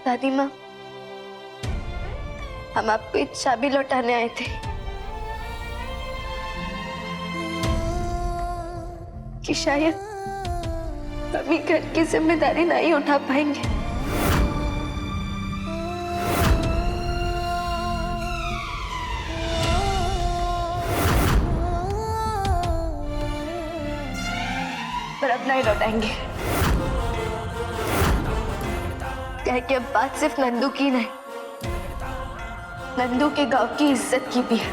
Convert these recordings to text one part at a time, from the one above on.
दादी माँ, हम आपको एक चाबी लौटाने आए थे कि शायद अभी घर की जिम्मेदारी नहीं उठा पाएंगे। पर अब नहीं लौटाएंगे, क्या कि अब बात सिर्फ नंदू की नहीं, नंदू के गांव की इज्जत की भी है।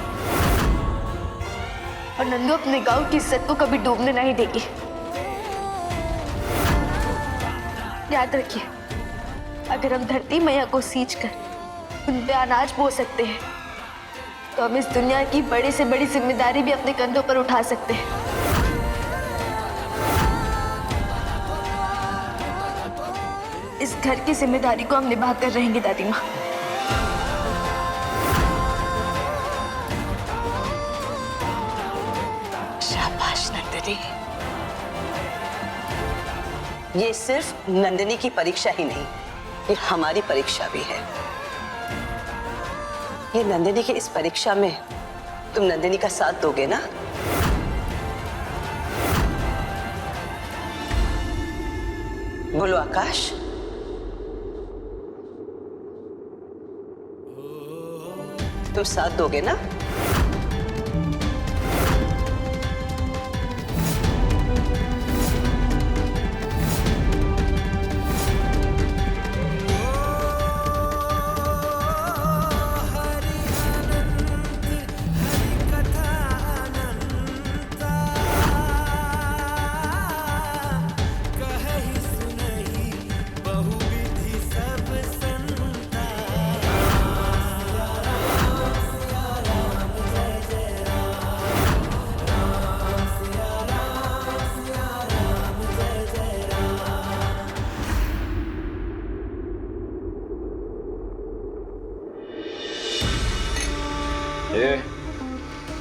और नंदू अपने गांव की इज्जत को कभी डूबने नहीं देगी। याद रखिए, अगर हम धरती मैया को सींच कर उन पे अनाज बो सकते हैं, तो हम इस दुनिया की बड़ी से बड़ी जिम्मेदारी भी अपने कंधों पर उठा सकते हैं। इस घर की जिम्मेदारी को हम निभा कर रहेंगे दादी माँ। शाबाश नंदिनी। ये सिर्फ नंदिनी की परीक्षा ही नहीं, ये हमारी परीक्षा भी है। ये नंदिनी की इस परीक्षा में तुम नंदिनी का साथ दोगे ना? बोलो आकाश। तुम साथ दोगे ना?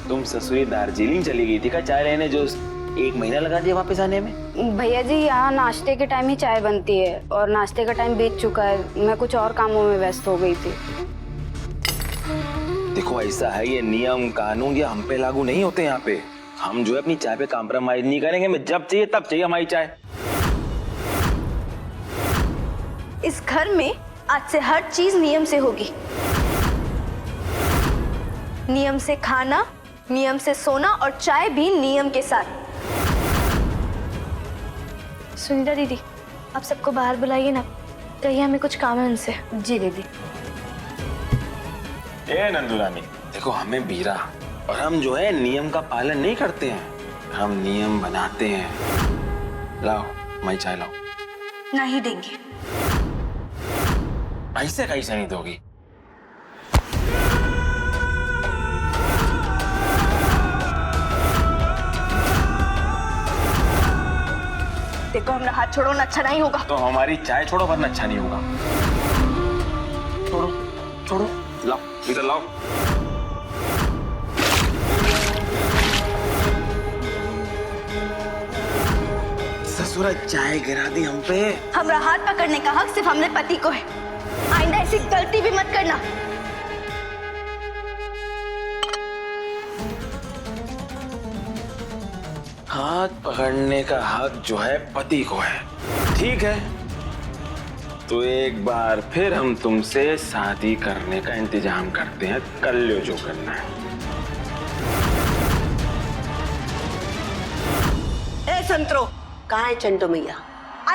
तुम ससुरी दार्जिलिंग चली गई थी क्या चाय लेने, जो 1 महीना लगा दिया वापस आने में? भैया जी, यहाँ नाश्ते के टाइम ही चाय बनती है और नाश्ते का टाइम बीत चुका है। मैं कुछ और कामों में व्यस्त हो गई थी। देखो ऐसा है, ये नियम कानून ये हम पे लागू नहीं होते। यहाँ पे हम जो है अपनी चाय पे कॉम्प्रोमाइज नहीं करेंगे। मैं जब चाहिए तब चाहिए हमारी चाय। इस घर में आज से हर चीज नियम से होगी। नियम से खाना, नियम से सोना और चाय भी नियम के साथ। सुनीता दीदी, आप सबको बाहर बुलाइए ना, कहिए हमें कुछ काम है उनसे। जी दीदी। ए नंदू रानी, देखो हमें बीरा और हम जो है नियम का पालन नहीं करते हैं, हम नियम बनाते हैं। लाओ मैं चाय लाओ। नहीं देंगे। ऐसे कैसे नहीं दोगी? देखो, हमारा हाथ छोड़ो ना, अच्छा नहीं होगा। तो हमारी चाय छोड़ो वरना अच्छा नहीं होगा। छोड़ो छोड़ो, लाओ इधर लाओ। ससुरा चाय गिरा दी हम पे। हमारा हाथ पकड़ने का हक सिर्फ हमने पति को है। आइंदा ऐसी गलती भी मत करना। हाथ पकड़ने का हक जो है पति को है, ठीक है? तो एक बार फिर हम तुमसे शादी करने का इंतजाम करते हैं। कर लो जो करना है। ए संतरो, कहाँ है चंटो मैया?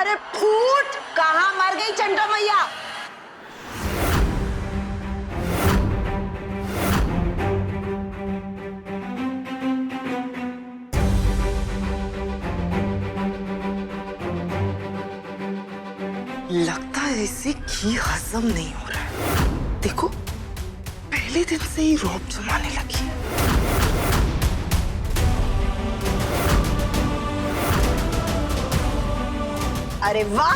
अरे फूट, कहाँ मर गई चंटो मैया? लगता है इसे घी हजम नहीं हो रहा है। देखो, पहले दिन से ही रोब जमाने लगी। अरे वाह,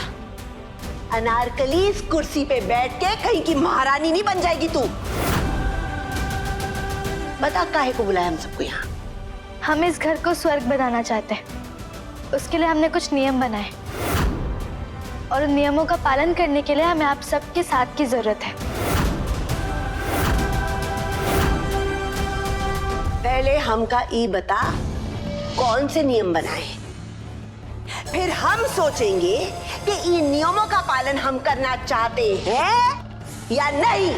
अनारकली इस कुर्सी पे बैठ के कहीं की महारानी नहीं बन जाएगी तू। बता काहे को बुलाया हम सबको यहाँ? हम इस घर को स्वर्ग बनाना चाहते हैं। उसके लिए हमने कुछ नियम बनाए और उन नियमों का पालन करने के लिए हमें आप सबके साथ की जरूरत है। पहले हमका ई बता कौन से नियम बनाए, फिर हम सोचेंगे कि इन नियमों का पालन हम करना चाहते हैं या नहीं।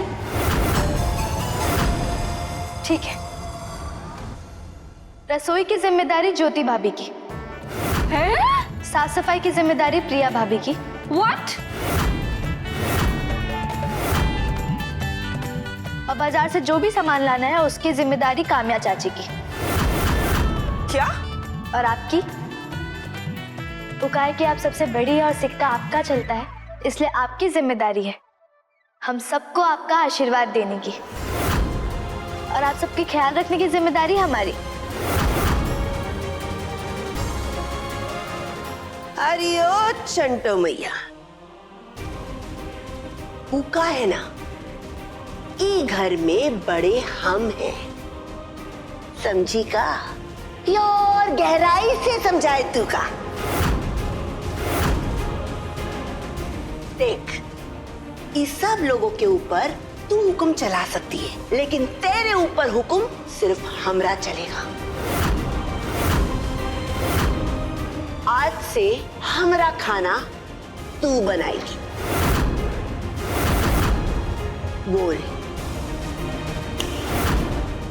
ठीक है। रसोई की जिम्मेदारी ज्योति भाभी की है, साफ सफाई की जिम्मेदारी प्रिया भाभी की। व्हाट? और बाजार से जो भी सामान लाना है उसकी जिम्मेदारी काम्या चाची की। क्या? और आपकी? वो कहा है कि आप सबसे बड़ी और सिक्का आपका चलता है, इसलिए आपकी जिम्मेदारी है हम सबको आपका आशीर्वाद देने की, और आप सबके ख्याल रखने की जिम्मेदारी हमारी। अरे ओ चंटो मैया, भूखा है ना, ई घर में बड़े हम हैं, समझी का? और गहराई से समझाए तू का। देख, इस सब लोगों के ऊपर तू हुक्म चला सकती है, लेकिन तेरे ऊपर हुक्म सिर्फ हमरा चलेगा। आज से हमरा खाना तू बनाएगी। बोल,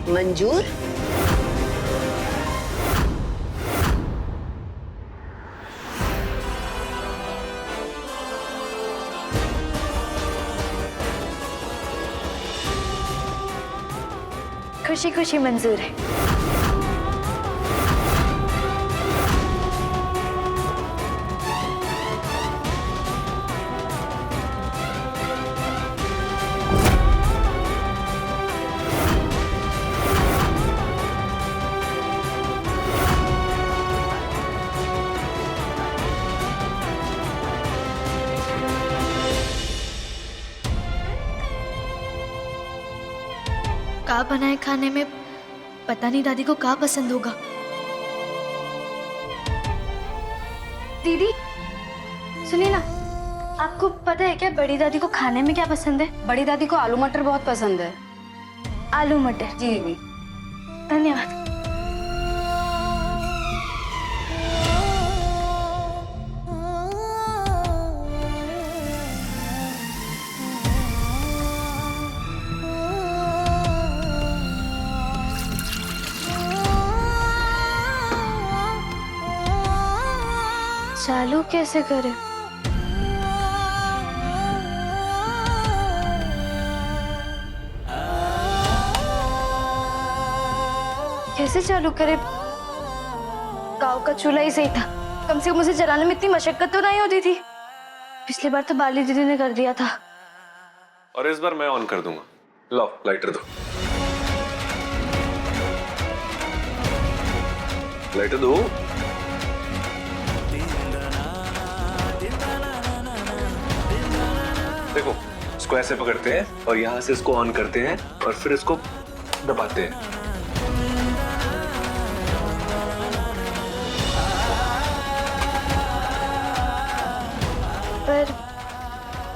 मंजूर? खुशी खुशी मंजूर है। का बनाए खाने में, पता नहीं दादी को क्या पसंद होगा। दीदी सुनिए ना, आपको पता है क्या बड़ी दादी को खाने में क्या पसंद है? बड़ी दादी को आलू मटर बहुत पसंद है। आलू मटर? जी जी। धन्यवाद। चालू कैसे करें? कैसे चालू करें? गांव का चूल्हा ही सही था, कम से कम उसे जलाने में इतनी मशक्कत तो नहीं होती थी। पिछली बार तो बाली दीदी ने कर दिया था। और इस बार मैं ऑन कर दूंगा। लो लाइटर दो, लाइटर दो। देखो, इसको ऐसे पकड़ते हैं और यहाँ से इसको ऑन करते हैं और फिर इसको दबाते हैं। पर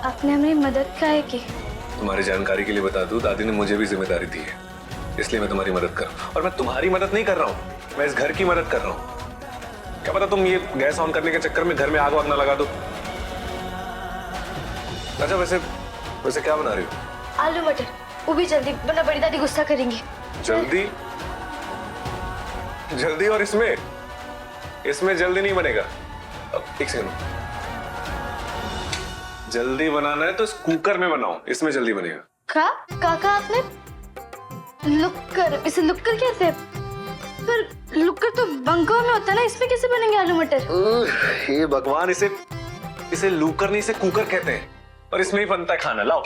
आपने हमारी मदद का है कि? तुम्हारी जानकारी के लिए बता दूं, दादी ने मुझे भी जिम्मेदारी दी है, इसलिए मैं तुम्हारी मदद कर रहा हूँ। और मैं तुम्हारी मदद नहीं कर रहा हूँ, मैं इस घर की मदद कर रहा हूँ। क्या पता तुम ये गैस ऑन करने के चक्कर में घर में आग वाग ना लगा दो। अच्छा, वैसे क्या बना रही हो? आलू मटर, वो भी जल्दी, वरना बड़ी दादी गुस्सा करेंगी। जल्दी? जल्दी? और इसमें जल्दी नहीं बनेगा। अब एक सेकंड, जल्दी बनाना है तो इस कुकर में बनाओ, इसमें जल्दी बनेगा। काका आपने लुक्कर, इसे लुक्कर कहते हैं? पर लुक्कर तो बंकों में होता है ना, इसमें कैसे बनेंगे आलू मटर? हे भगवान, इसे लूकर नहीं, इसे कुकर कहते हैं, और इसमें ही बनता है खाना। लाओ,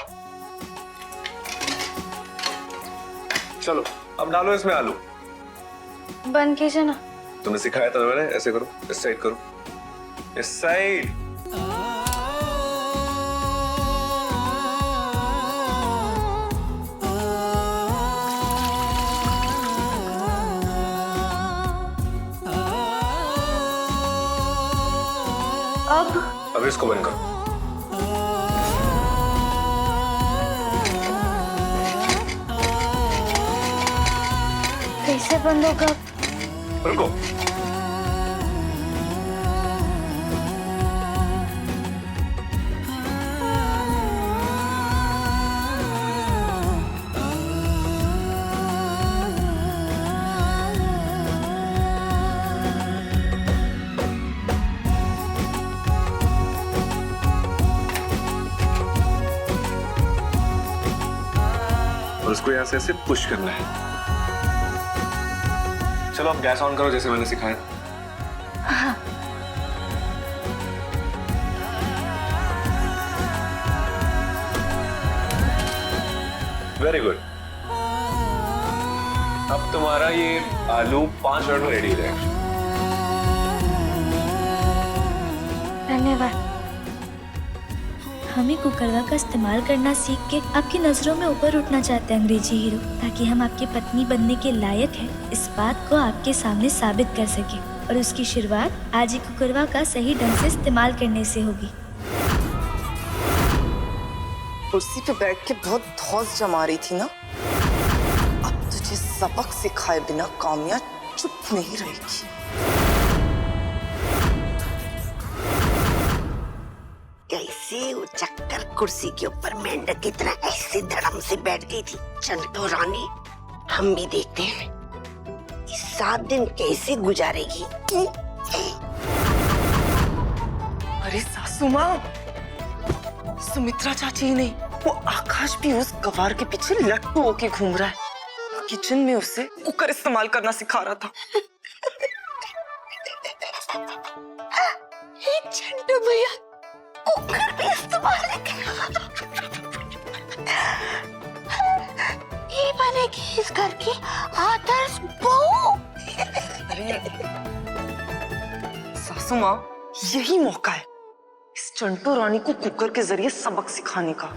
चलो अब डालो इसमें आलू। बन कीजिए ना। तुमने सिखाया था मैंने, ऐसे करो, इस साइड करो, इस साइड। अब इसको बंद करो। कैसे बंद होगा? रुको। और उसको यहाँ से ऐसे पुश करना है। चलो आप गैस ऑन करो जैसे मैंने सिखाया। Very good. अब तुम्हारा ये आलू 5 मिनट में रेडी हो जाएगा। धन्यवाद। हमें कुकरवा का इस्तेमाल करना सीख के आपकी नजरों में ऊपर उठना चाहते हैं अंग्रेजी हीरो, ताकि हम आपकी पत्नी बनने के लायक हैं इस बात को आपके सामने साबित कर सके। और उसकी शुरुआत आज ही कुकरवा का सही ढंग से इस्तेमाल करने से होगी। कुर्सी पे बैठ के बहुत धौंस जमा रही थी ना, अब तुझे सबक सिखाए बिना काम्या चुप नहीं रहेगी। कैसे वो चक्कर कुर्सी के ऊपर मेंढक की तरह ऐसे धड़म से बैठ गई थी। चंटो रानी, हम भी देखते हैं 7 दिन कैसे गुजारेगी। अरे सासू माँ, सुमित्रा चाची ही नहीं, वो आकाश भी उस गवार के पीछे लट्टू होके घूम रहा है। किचन में उसे कुकर इस्तेमाल करना सिखा रहा था। चंटू भैया कुकर भी इस्तेमाल ये बनेगी इस घर की आदर्श बहू। अरे सासू माँ, यही मौका है इस चंटू रानी को कुकर के जरिए सबक सिखाने का।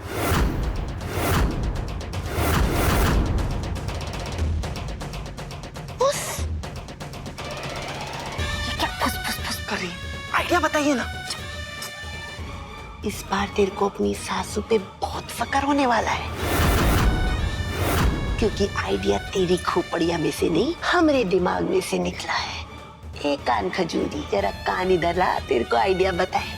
ये क्या फुस फुस फुस कर रही है? आइडिया बताइए ना। इस बार तेरे को अपनी सासू पे बहुत फकर होने वाला है, क्योंकि आइडिया तेरी खोपड़िया में से नहीं हमरे दिमाग में से निकला है। एक कान खजूरी, जरा कान इधर ला, तेरे को आइडिया बताए।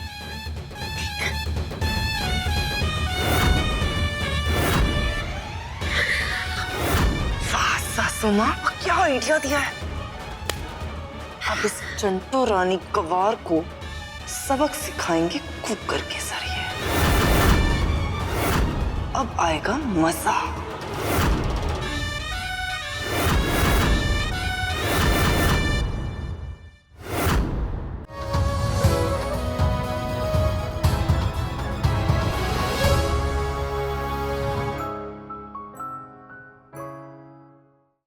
वाह सासू माँ, क्या आइडिया दिया है। अब इस चंटू रानी गवार को सबक सिखाएंगे कुकर के जरिए। अब आएगा मजा।